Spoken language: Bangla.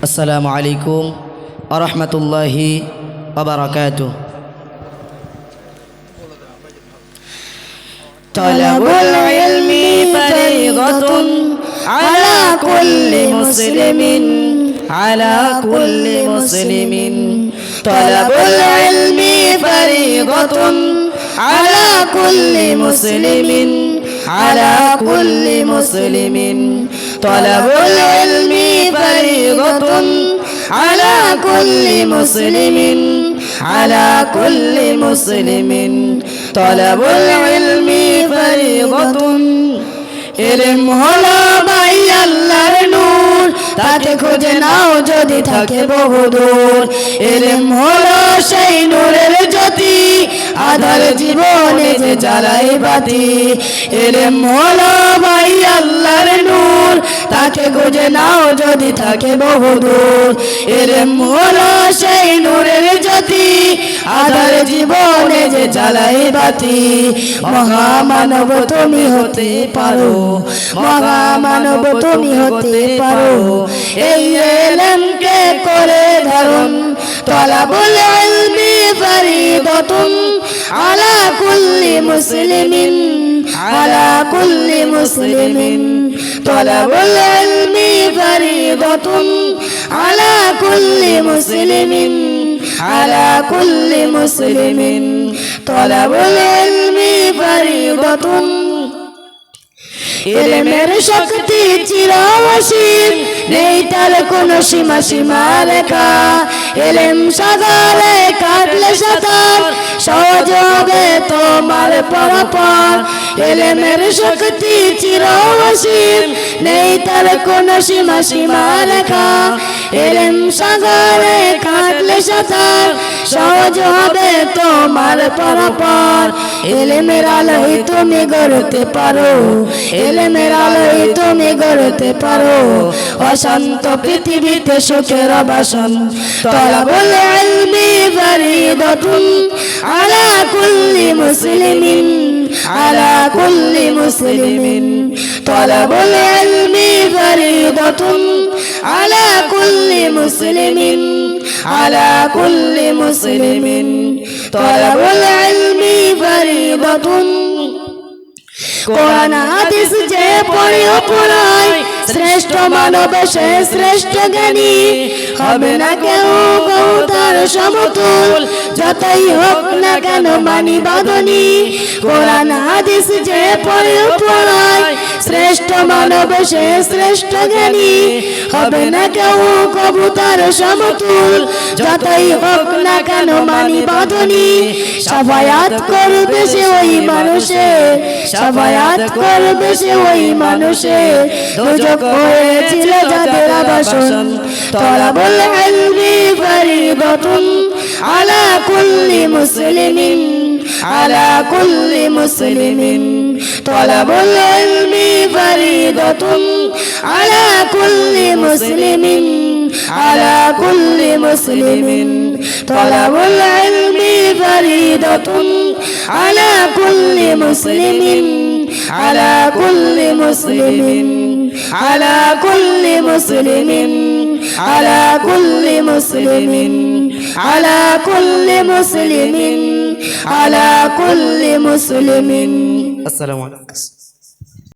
আসসালামু আলাইকুম ওয়া রাহমাতুল্লাহি ওয়া বারাকাতুহু। তালাবুল ইলমি ফারিদাতুন আলা কুল্লি মুসলিমিন আলা কুল্লি মুসলিমিন। তালাবুল ইলমি ফারিদাতুন আলা কুল্লি মুসলিমিন আলা কুল্লি মুসলিমিন। তালাবুল ইলমি ফারিদাতুন আলা কুল্লি মুসলিমিন আলা কুল্লি মুসলিমিন। তালাবুল ইলমি ফারিদাতুন। ইলম হলো ভাই আল্লাহর নূর, তাকে খুঁজে নাও যদি থাকে বহুদূর। ইলম হলো সেই নূরের জ্যোতি, আধার জীবনে যে জ্বালাই বাতি। ইলম হলো ভাই আল্লাহর নূর, তাকে খুঁজে নাও যদি থাকে বহুদূর। ইলম হলো সেই নূরের জ্যোতি, আধার জীবনে যে জ্বালাই বাতি। মহামানব তুমি হতে পারো, মহামানব তুমি হতে পারো, এই ইলমকে করে ধারণ। তালাবুল ইলমি ফারিদাতুন আলা কুল্লি মুসলিমিন আলা কুল্লি মুসলিমিন। তালাবুল ইলমি ফারিদাতুন আলা কুল্লি মুসলিমিন আলা কুল্লি মুসলিমিন। তালাবুল ইলমি ফারিদাতুন। ইলমের শক্তি চিরঅসীম, নেই তার কোনো সীমা সীমা রেখা। ইলম সাগরে কাটলে সাঁতার, সহজ হবে তোমার পারাপার। ইলমের শক্তি চিরঅসীম, নেই তার কোনো সীমা সীমা রেখা। ইলম সাগরে কাটলে সাঁতার, সহজ হবে তোমার পারাপার। ইলমের আলোয় তুমি গড়তে পারো, ইলমের আলোয় তুমি গড়তে পারো অশান্ত পৃথিবীতে সুখের আবাসন। তালাবুল ইলমি ফারিদাতুন আলা কুল্লি মুসলিমিন আলা কুল্লি মুসলিমিন। তালাবুল ইলমি ফারিদাতুন আলা কুল্লি মুসলিমিন আলা কুল্লি মুসলিমিন। তালাবুল ইলমি ফারিদাতুন। কোরআন হাদিস যে পড়ে পড়ায়, শ্রেষ্ঠ মানব সে শ্রেষ্ঠ জ্ঞানী। হবে না কেউ তার সমতুল, যতই হোক না কেন মানি বাঁধনি। কোরআন হাদিস যে পড়ে পড়ায়, শ্রেষ্ঠ মানব সে শ্রেষ্ঠ জ্ঞানী। হবে না কেউ তার সমতুল, যতই হোক না কেন মানি বাঁধনি। শাফায়াত করবে সে ওই মানুষে, শাফায়াত করবে সে ওই মানুষে, দোজখ হয়েছিল যাদের আবাসন। তালাবুল ইলমি ফারিদাতুন আলা কুল্লি মুসলিমিন আলা কুল্লি মুসলিমিন। তালাবুল ইলমি ফারিদাতুন আলা কুল্লি মুসলিমিন আলা কুল্লি মুসলিমিন। তালাবুল ইলমি ফারিদাতুন আলা কুল্লি মুসলিমিন আলা কুল্লি মুসলিমিন আলা কুল্লি মুসলিমিন আলা কুল্লি মুসলিমিন আলা কুল্লি মুসলিমিন আলা কুল্লি মুসলিমিন। আসসালামু আলাইকুম।